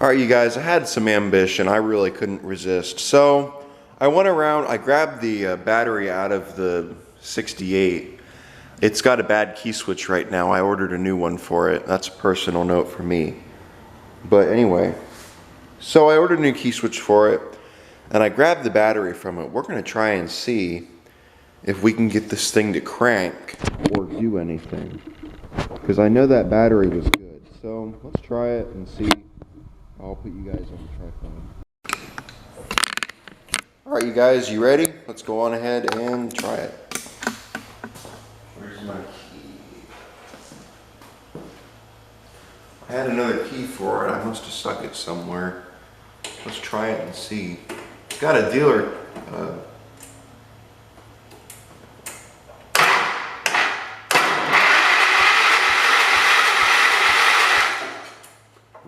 All right, you guys, I had some ambition. I really couldn't resist. So I went around, I grabbed the battery out of the 68. It's got a bad key switch right now. I ordered a new one for it. That's a personal note for me. But anyway, so I ordered a new key switch for it, and I grabbed the battery from it. We're going to try and see if we can get this thing to crank or do anything. Because I know that battery was good. So let's try it and see. I'll put you guys on the tripod. Alright, you guys, you ready? Let's go on ahead and try it. Where's my key? I had another key for it. I must have stuck it somewhere. Let's try it and see. Got a dealer.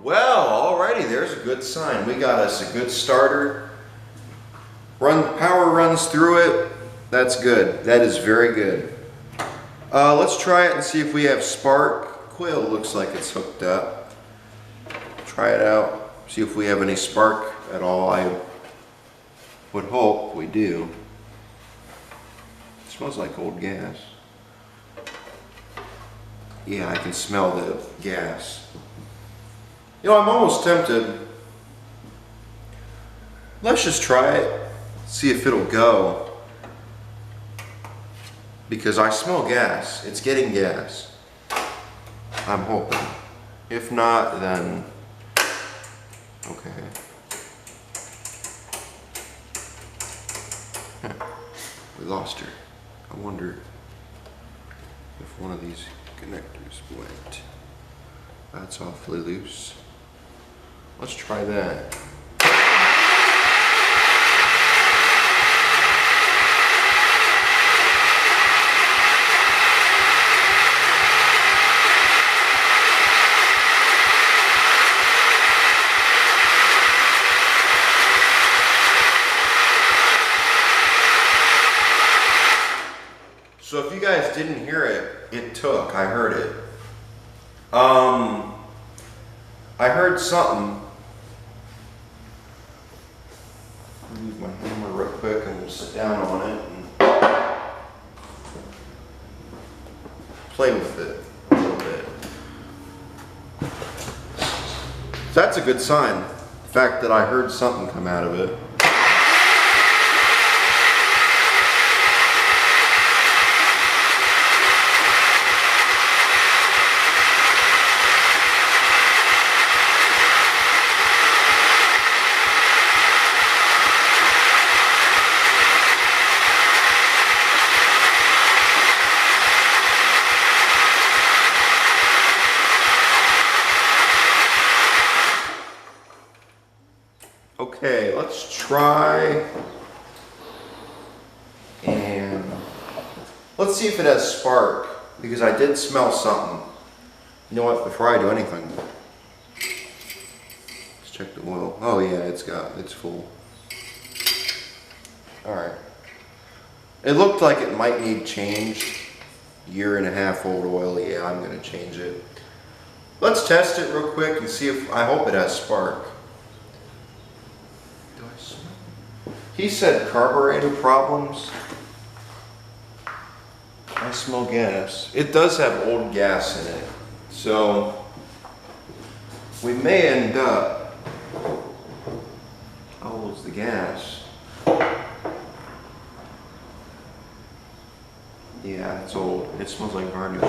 Well, alrighty, there's a good sign. We got us a good starter. Power runs through it. That's good. That is very good. Let's try it and see if we have spark. Coil looks like it's hooked up. Try it out. See if we have any spark at all. I would hope we do. It smells like old gas. Yeah, I can smell the gas. You know, I'm almost tempted. Let's just try it, see if it'll go. Because I smell gas. It's getting gas. I'm hoping. If not, then okay. We lost her. I wonder if one of these connectors went. That's awfully loose. Let's try that. So if you guys didn't hear it, it took. I heard it. I heard something. I'll use my hammer real quick and we'll sit down on it and play with it a little bit. That's a good sign. The fact that I heard something come out of it. Okay, let's try and let's see if it has spark, because I did smell something. You know what, before I do anything, let's check the oil. Oh yeah, it's full. Alright. It looked like it might need changed. 1.5 old oil, yeah, I'm gonna change it. Let's test it real quick and see if, I hope it has spark. He said carburetor problems. I smell gas. It does have old gas in it. So we may end up, how old's the gas? Yeah, it's old. It smells like brand new.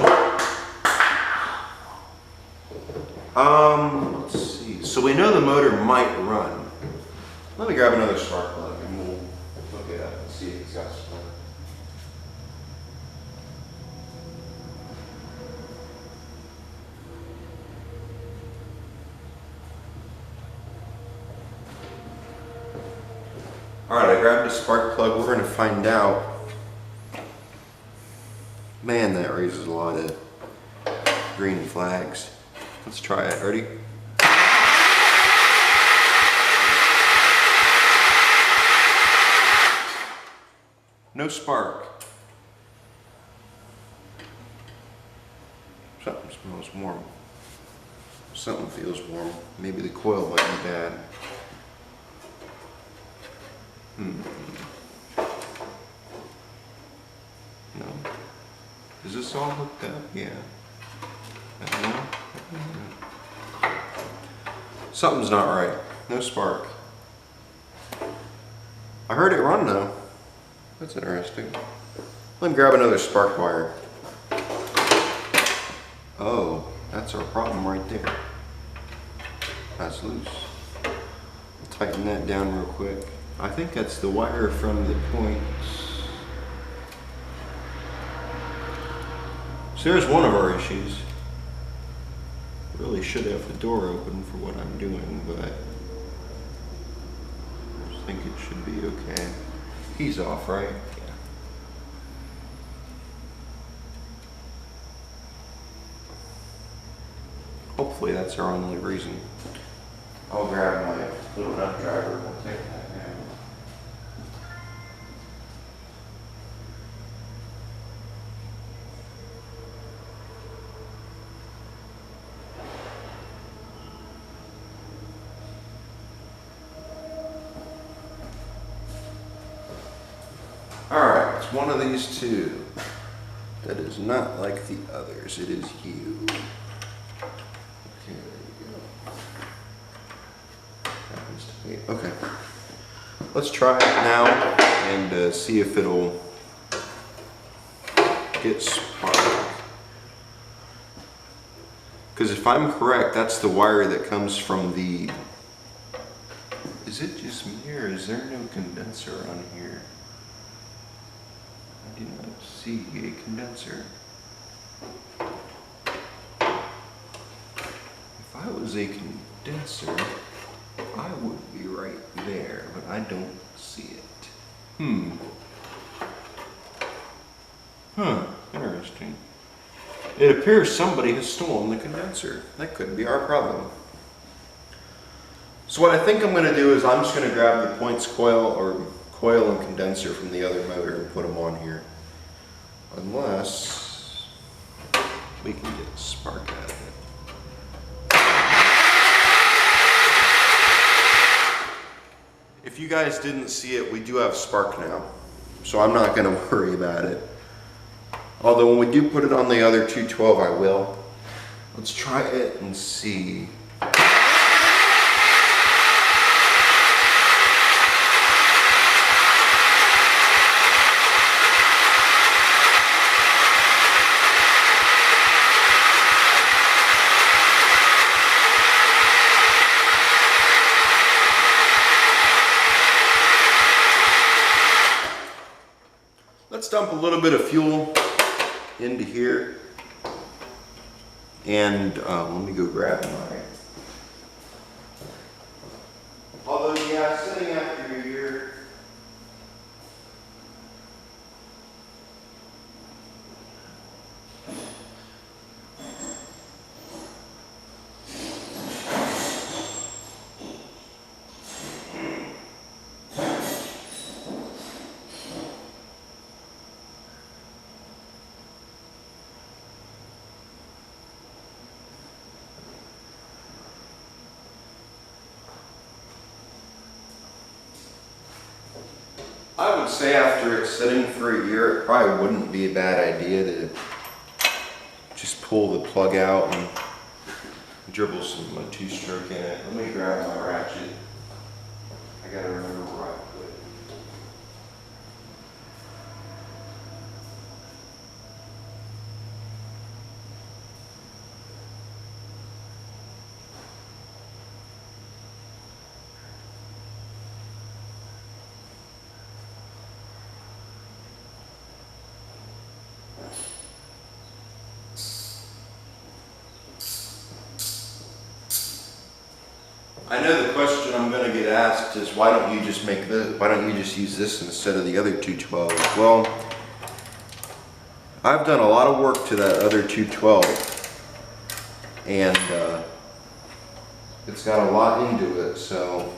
Let's see. So we know the motor might run. Let me grab another spark plug and we'll look it up and see if it's got spark. Alright, I grabbed a spark plug. We're going to find out. Man, that raises a lot of green flags. Let's try it. Ready? No spark. Something smells warm. Something feels warm. Maybe the coil might be bad. No. Is this all hooked up? Yeah. No? Something's not right. No spark. I heard it run though. That's interesting. Let me grab another spark wire. Oh, that's our problem right there. That's loose. I'll tighten that down real quick. I think that's the wire from the points. So there's one of our issues. Really should have the door open for what I'm doing, but I think it should be okay. He's off, right? Yeah. Hopefully that's our only reason. I'll grab my little nut driver and we'll take that down. Alright, it's one of these two that is not like the others. It is you. Okay, there you go. Happens to be. Okay. Let's try it now and see if it'll get sparked. Because if I'm correct, that's the wire that comes from the... Is it just me or is there no condenser on here? I do not see a condenser. If I was a condenser, I would be right there, but I don't see it. Interesting. It appears somebody has stolen the condenser. That could be our problem. So what I think I'm going to do is I'm just going to grab the points coil and condenser from the other motor and put them on here. Unless we can get a spark out of it. If you guys didn't see it, we do have spark now. So I'm not going to worry about it. Although when we do put it on the other 212, I will. Let's try it and see. Let's dump a little bit of fuel into here, and let me go grab mine. Although, yeah, sitting after here, I would say after it's sitting for a year, it probably wouldn't be a bad idea to just pull the plug out and dribble some two-stroke in it. Let me grab my ratchet. I gotta remember where I put it. I know the question I'm going to get asked is why don't you just use this instead of the other 212? Well, I've done a lot of work to that other 212 and it's got a lot into it, so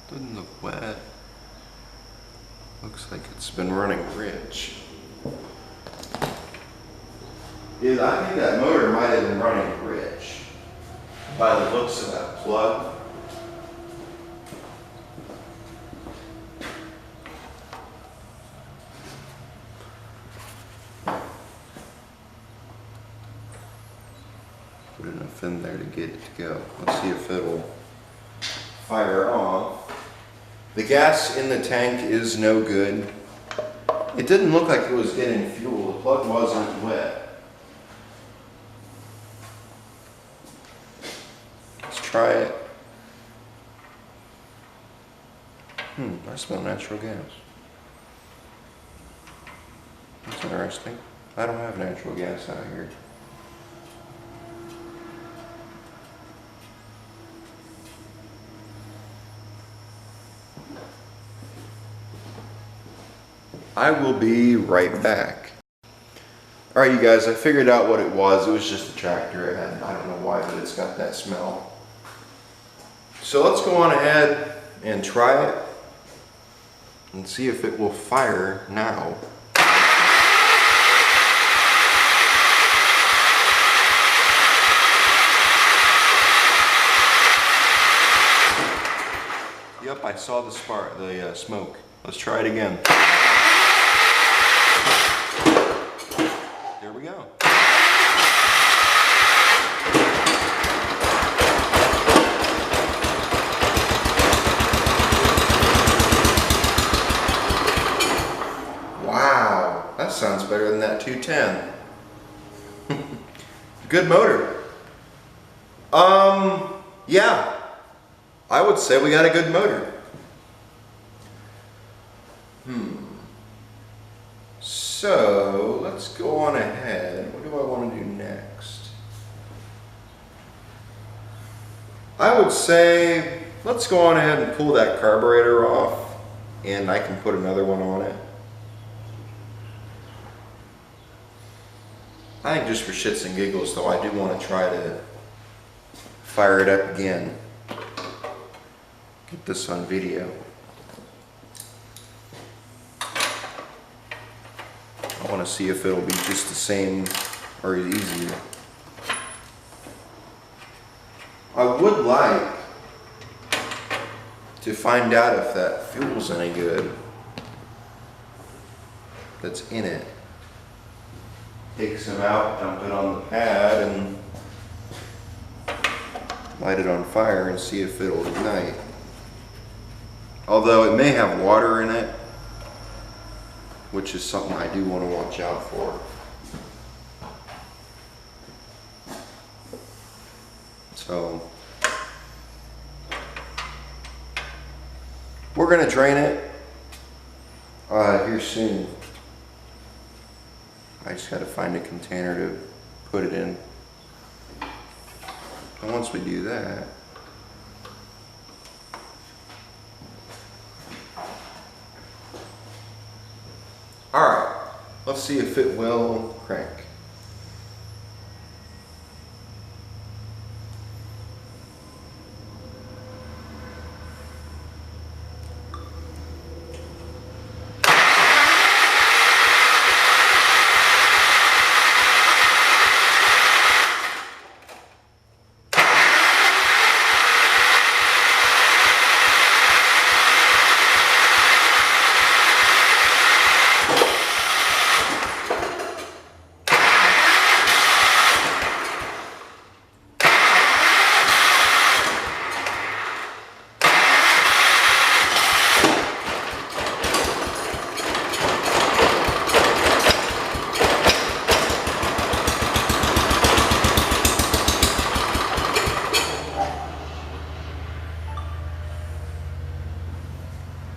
doesn't look wet. Looks like it's been running rich. is I think that motor might have been running rich by the looks of that plug. Put enough in there to get it to go. Let's see if it'll fire on. The gas in the tank is no good. It didn't look like it was getting fuel. The plug wasn't wet. Let's try it. I smell natural gas. That's interesting. I don't have natural gas out here. I will be right back. Alright, you guys, I figured out what it was. It was just a tractor. I don't know why, but it's got that smell. So let's go on ahead and try it and see if it will fire now. Yep, I saw the smoke. Let's try it again. There we go. Wow, that sounds better than that 210. Good motor. Yeah, I would say we got a good motor. So let's go on ahead. What do I want to do next? I would say let's go on ahead and pull that carburetor off, and I can put another one on it. I think just for shits and giggles though, I do want to try to fire it up again. Get this on video. I want to see if it'll be just the same or easier. I would like to find out if that fuel's any good that's in it. Take some out, dump it on the pad, and light it on fire and see if it'll ignite. Although it may have water in it, which is something I do want to watch out for. So we're going to drain it here soon. I just got to find a container to put it in. And once we do that, alright, let's see if it will crank.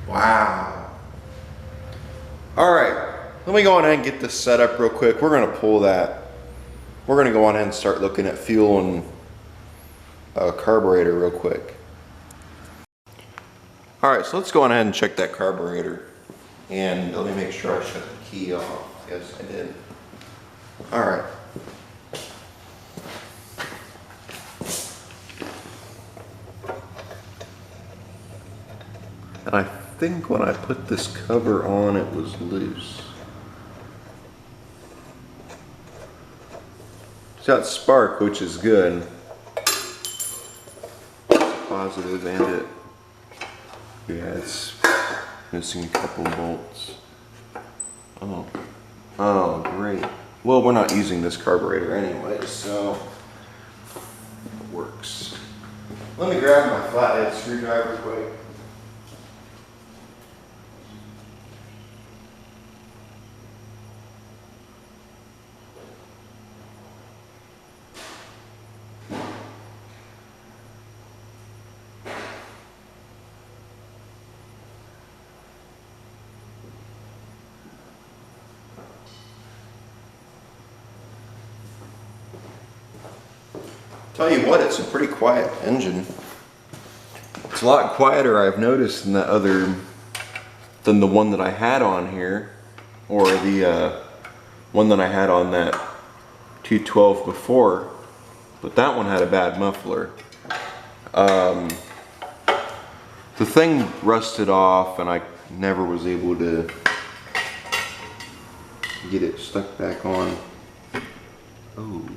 Wow. Alright, let me go on ahead and get this set up real quick. We're going to pull that. We're going to go on ahead and start looking at fuel and carburetor real quick. Alright, so let's go on ahead and check that carburetor. And let me make sure I shut the key off. Yes, I did. Alright. And I think when I put this cover on, it was loose. It's got spark, which is good. Positive, and it, yeah, it's missing a couple bolts. Oh, great. Well, we're not using this carburetor anyway, so it works. Let me grab my flathead screwdriver quick. Tell you what, it's a pretty quiet engine. It's a lot quieter, I've noticed, than the one that I had on here, or the one that I had on that 212 before. But that one had a bad muffler. The thing rusted off, and I never was able to get it stuck back on. Oh.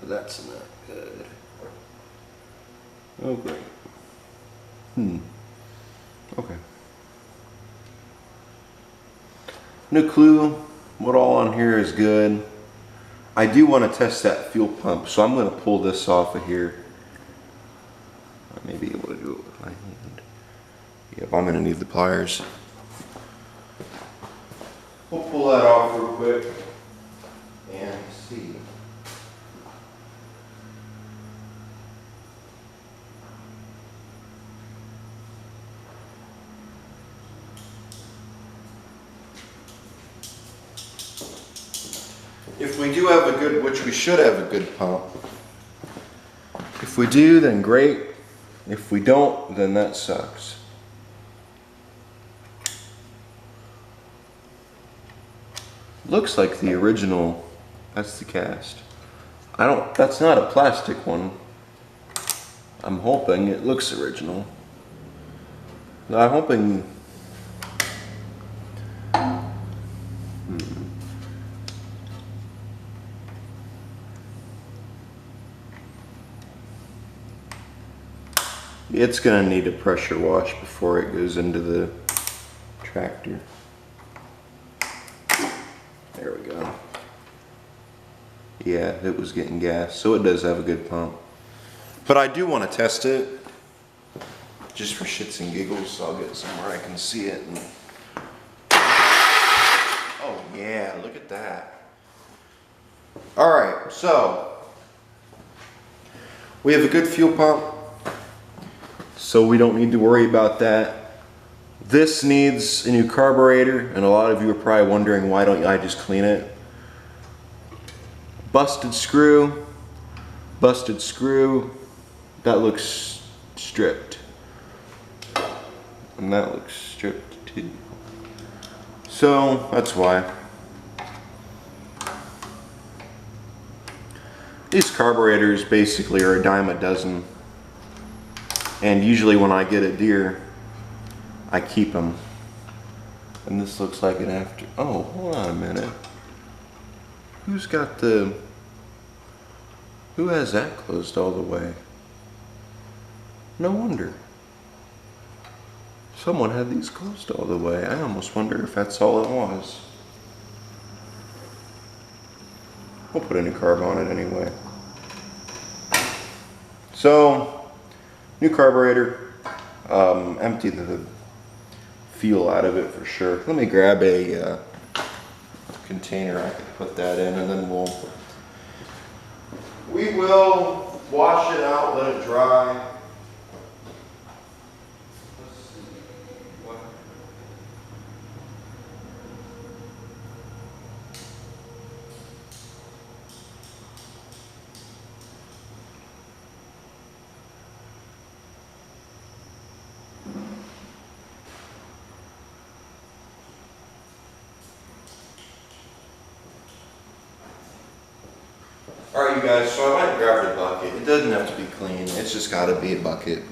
That's not good. Oh, great. Okay. No clue what all on here is good. I do want to test that fuel pump, so I'm going to pull this off of here. I may be able to do it with my hand. Yep, I'm going to need the pliers. We'll pull that off real quick and see. If we do have a good, which we should have a good pump. If we do, then great. If we don't, then that sucks. Looks like the original, that's the cast. That's not a plastic one. I'm hoping it looks original. I'm hoping, it's gonna need a pressure wash before it goes into the tractor. There we go. Yeah, it was getting gas, so it does have a good pump. But I do want to test it, just for shits and giggles, so I'll get somewhere I can see it. And... oh yeah, look at that. Alright, so we have a good fuel pump, so we don't need to worry about that. This needs a new carburetor, and a lot of you are probably wondering why don't I just clean it. Busted screw, that looks stripped. And that looks stripped too. So that's why. These carburetors basically are a dime a dozen. And usually when I get a Deere, I keep them. And this looks like an after. Oh, hold on a minute. Who's got the... who has that closed all the way? No wonder. Someone had these closed all the way. I almost wonder if that's all it was. We'll put a new carb on it anyway. So, new carburetor. Empty the fuel out of it for sure. Let me grab a container I can put that in, and then we will wash it out, let it dry. Alright you guys, so I might grab the bucket. It doesn't have to be clean, it's just got to be a bucket.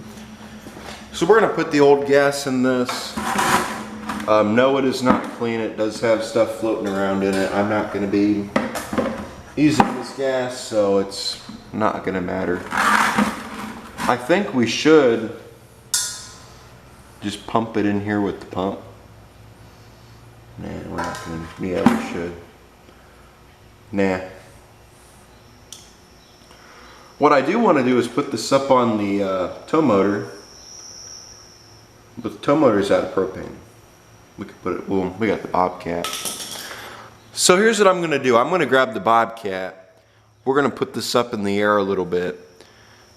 So we're going to put the old gas in this. No, it is not clean. It does have stuff floating around in it. I'm not going to be using this gas, so it's not gonna matter. I think we should just pump it in here with the pump. Nah, we're not gonna, yeah, we should. Nah. What I do want to do is put this up on the tow motor, but the tow motor is out of propane. We could put it, well, we got the Bobcat. So here's what I'm gonna do. I'm gonna grab the Bobcat. We're gonna put this up in the air a little bit,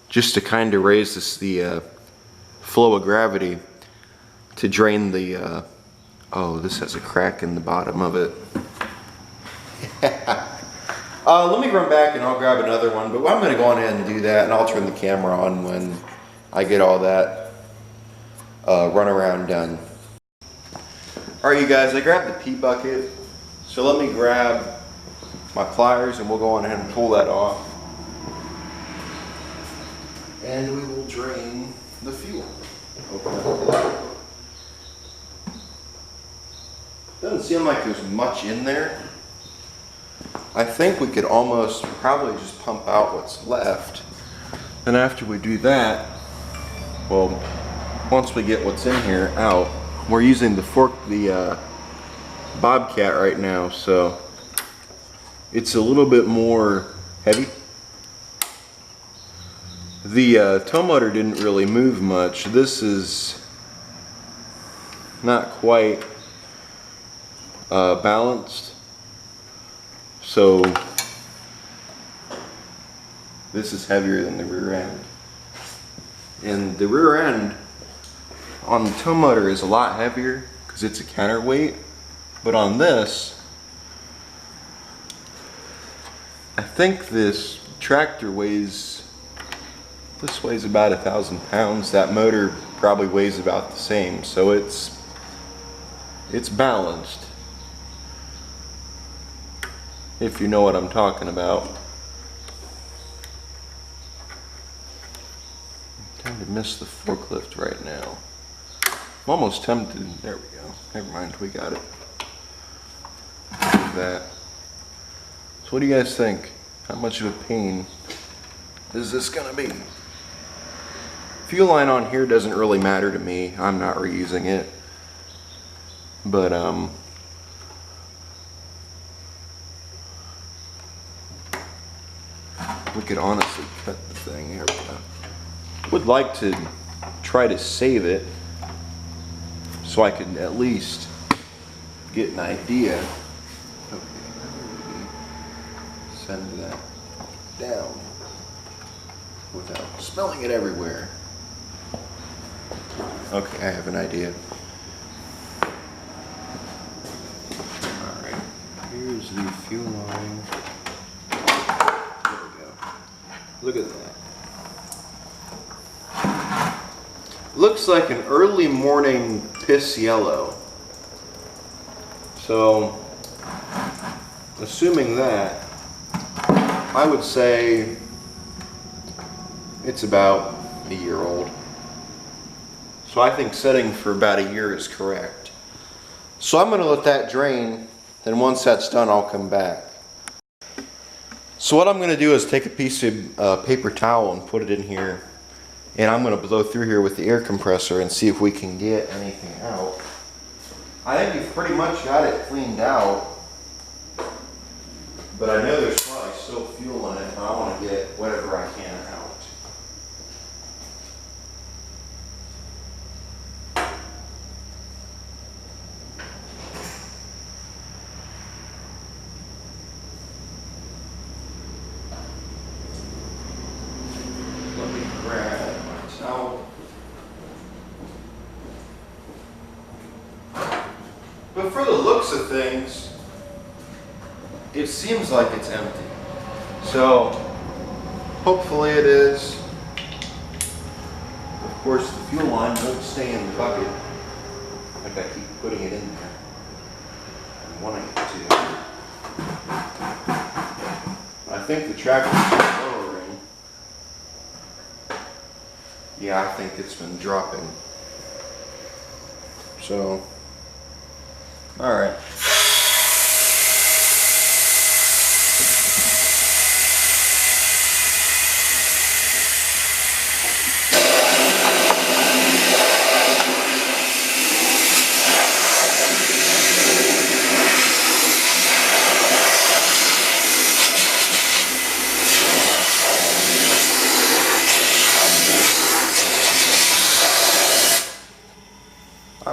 just to kind of raise the flow of gravity to drain the, oh, this has a crack in the bottom of it. Let me run back and I'll grab another one, but I'm gonna go on ahead and do that, and I'll turn the camera on when I get all that run around done. Alright you guys, I grabbed the pea bucket, so let me grab my pliers and we'll go on ahead and pull that off. And we will drain the fuel. Open up the lid. Doesn't seem like there's much in there. I think we could almost probably just pump out what's left. And after we do that, well, once we get what's in here out, we're using the Bobcat right now, so it's a little bit more heavy. The tow motor didn't really move much. This is not quite balanced, so this is heavier than the rear end. And the rear end on the tow motor is a lot heavier because it's a counterweight, but on this, I think this tractor weighs about 1,000 pounds. That motor probably weighs about the same, so it's balanced, if you know what I'm talking about. I'm trying to miss the forklift right now. I'm almost tempted. There we go. Never mind, we got it. Like that. So what do you guys think? How much of a pain is this gonna be? Fuel line on here doesn't really matter to me. I'm not reusing it. But we could honestly cut the thing. Here we go. Would like to try to save it so I can at least get an idea. Okay, send that down without spilling it everywhere. Okay, I have an idea. Alright, here's the fuel line. There we go. Look at that. Looks like an early morning piss yellow. So, assuming that, I would say it's about a year old. So I think setting for about a year is correct. So I'm gonna let that drain, then once that's done, I'll come back. So what I'm gonna do is take a piece of paper towel and put it in here, and I'm gonna blow through here with the air compressor and see if we can get anything out. I think we've pretty much got it cleaned out, but I know there's probably still fuel in it, and I wanna get whatever I can out. But for the looks of things, it seems like it's empty. So, hopefully it is. Of course, the fuel line won't stay in the bucket. Like I keep putting it in there. I'm wanting it to. I think the tractor's lowering. Yeah, I think it's been dropping. So, all right.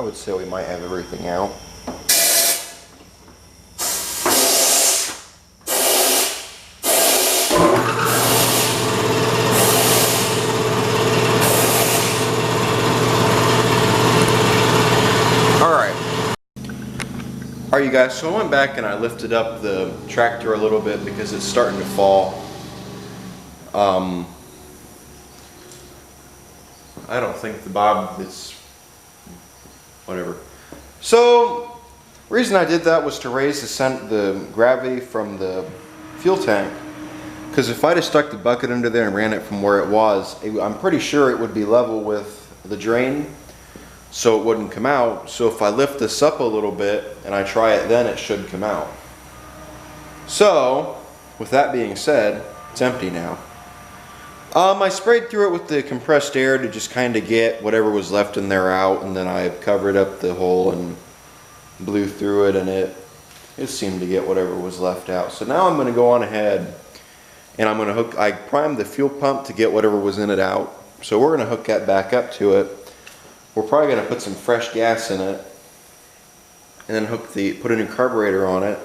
would say we might have everything out. Alright you guys, so I went back and I lifted up the tractor a little bit because it's starting to fall. I don't think the bob is whatever. So reason I did that was to raise the gravity from the fuel tank, because if I'd have stuck the bucket under there and ran it from where it was, I'm pretty sure it would be level with the drain, so it wouldn't come out. So if I lift this up a little bit and I try it, then it should come out. So with that being said, it's empty now. I sprayed through it with the compressed air to just kind of get whatever was left in there out, and then I covered up the hole and blew through it, and it seemed to get whatever was left out. So now I'm going to go on ahead and I'm going to I primed the fuel pump to get whatever was in it out. So we're going to hook that back up to it. We're probably going to put some fresh gas in it and then put a new carburetor on it.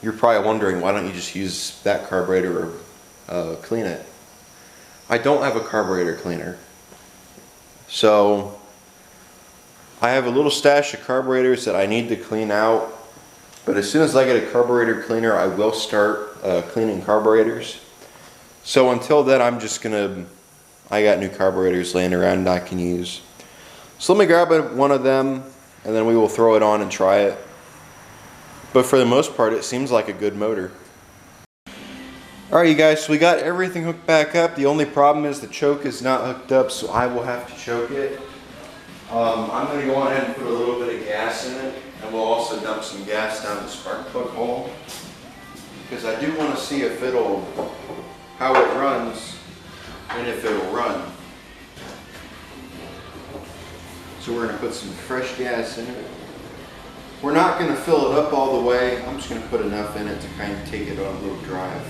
You're probably wondering, why don't you just use that carburetor or clean it? I don't have a carburetor cleaner. So I have a little stash of carburetors that I need to clean out, but as soon as I get a carburetor cleaner, I will start cleaning carburetors. So until then, I got new carburetors laying around I can use. So let me grab one of them and then we will throw it on and try it. But for the most part, it seems like a good motor. Alright you guys, so we got everything hooked back up. The only problem is the choke is not hooked up, so I will have to choke it. I'm going to go on ahead and put a little bit of gas in it, and we'll also dump some gas down the spark plug hole, because I do want to see if how it runs and if it'll run. So we're going to put some fresh gas in it. We're not going to fill it up all the way. I'm just going to put enough in it to kind of take it on a little drive.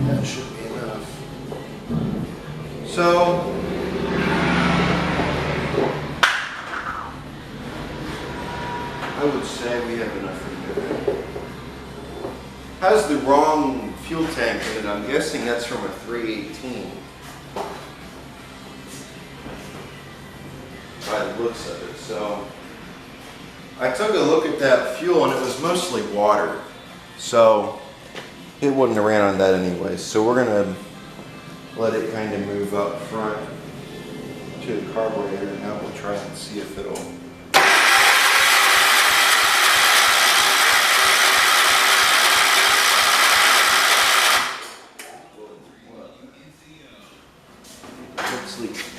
That should be enough. So I would say we have enough to do it. Has the wrong fuel tank in it. I'm guessing that's from a 318. By the looks of it. So I took a look at that fuel and it was mostly water. So it wouldn't have ran on that anyway. So we're going to let it kind of move up front to the carburetor, and now we'll try and see if it'll. What's leaking?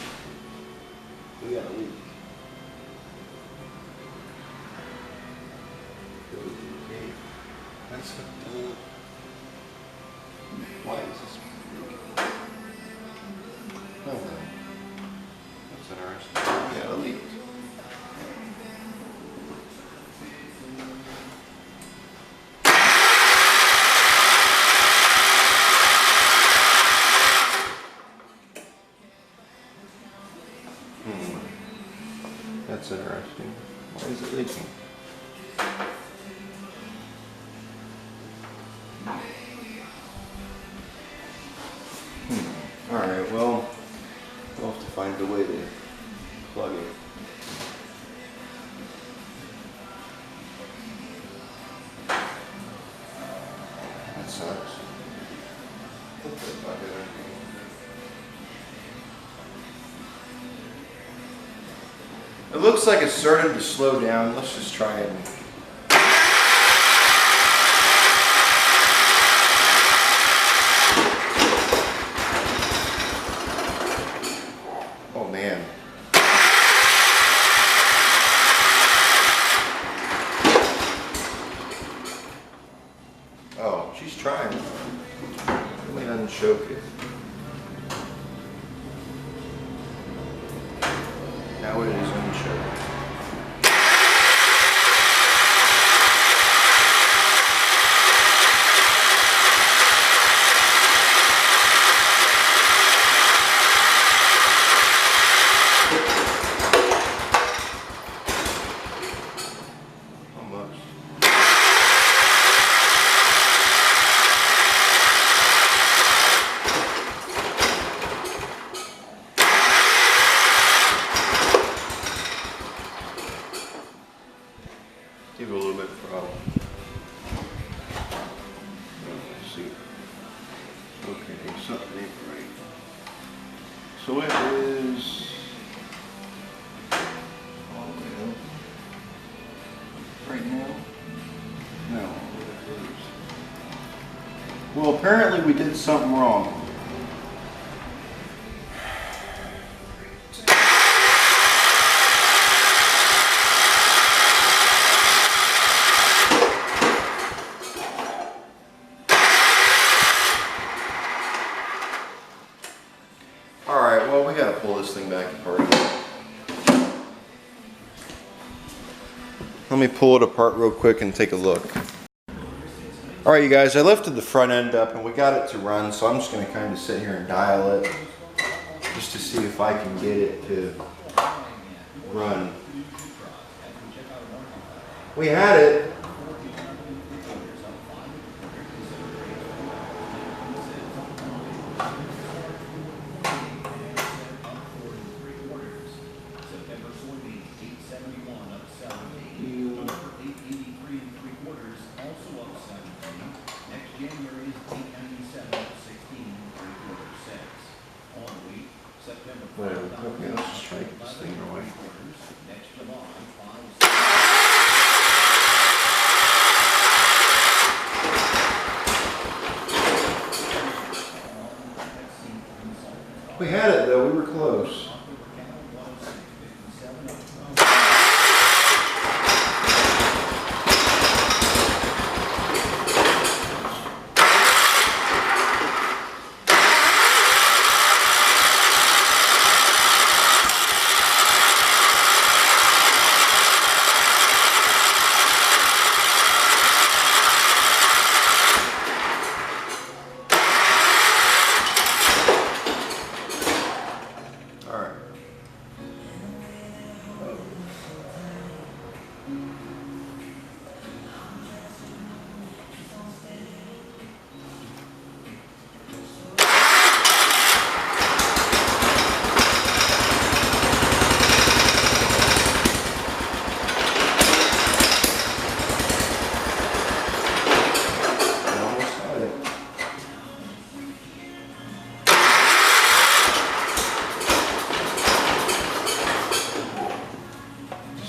We got a leak. Okay. That's hooked up. Why is this leaking? Oh, that's interesting. Yeah, a leak. That's interesting. Why is it leaking? Alright, well, we'll have to find a way to plug it. That sucks. Put the bucket in. It looks like it's starting to slow down. Let's just try it. Oh man. Oh, she's trying. Let me unchoke it. Now it is unchoked. Okay, something ain't right. So it is all the way up right now. No. Well, apparently we did something wrong. Alright, well, we gotta pull this thing back apart. Let me pull it apart real quick and take a look. Alright, you guys, I lifted the front end up and we got it to run, so I'm just gonna kind of sit here and dial it just to see if I can get it to run. We had it. Whatever. Okay, let's just try to get this thing going. We had it though, we were close.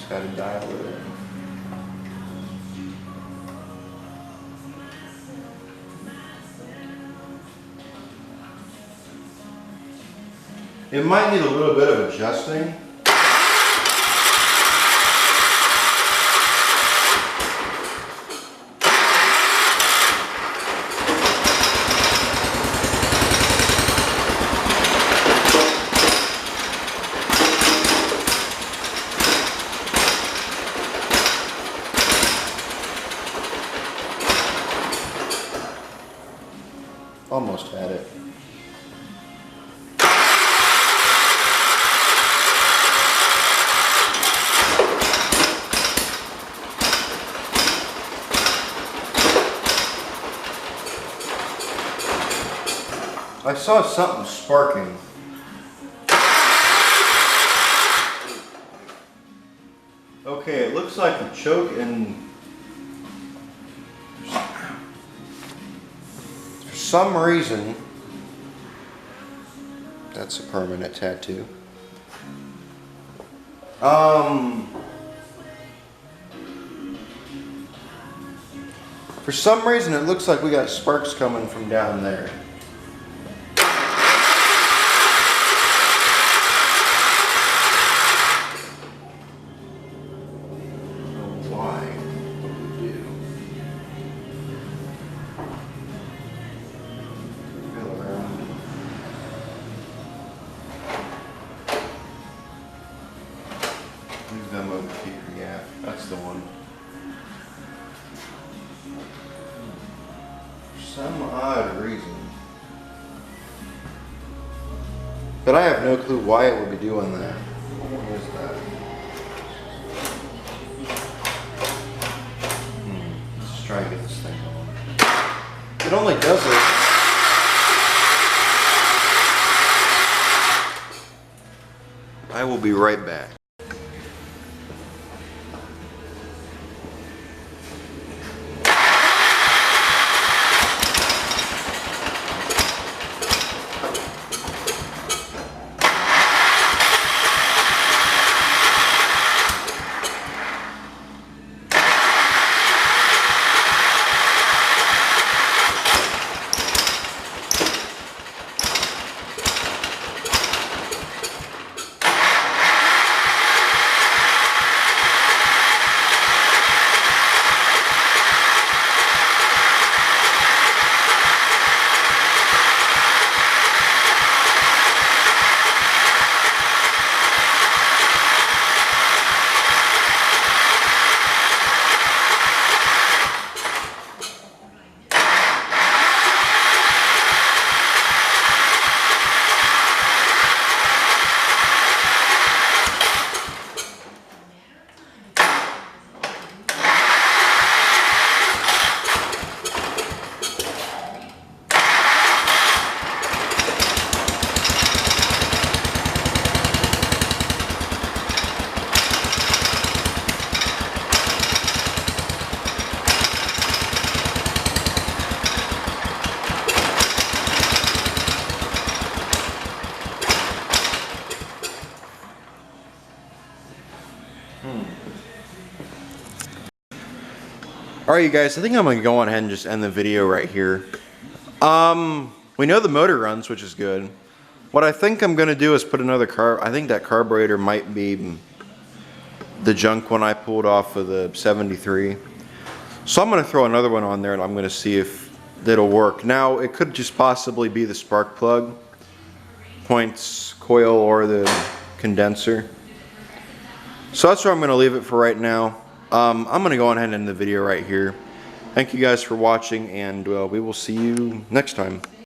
Got to dial it in. It might need a little bit of adjusting. Almost had it. I saw something sparking. Okay, it looks like the choke and for some reason, that's a permanent tattoo. For some reason it looks like we got sparks coming from down there. Yeah, that's the one. For some odd reason. But I have no clue why it would be doing that. What is that? Let's just try and get this thing going. It only does it. I will be right back. Alright you guys, I think I'm going to go on ahead and just end the video right here. We know the motor runs, which is good. What I think I'm going to do is put another I think that carburetor might be the junk one I pulled off of the 73. So I'm going to throw another one on there and I'm going to see if it'll work. Now, it could just possibly be the spark plug, points, coil, or the condenser. So that's where I'm going to leave it for right now. I'm going to go on ahead and end the video right here. Thank you guys for watching, and we will see you next time.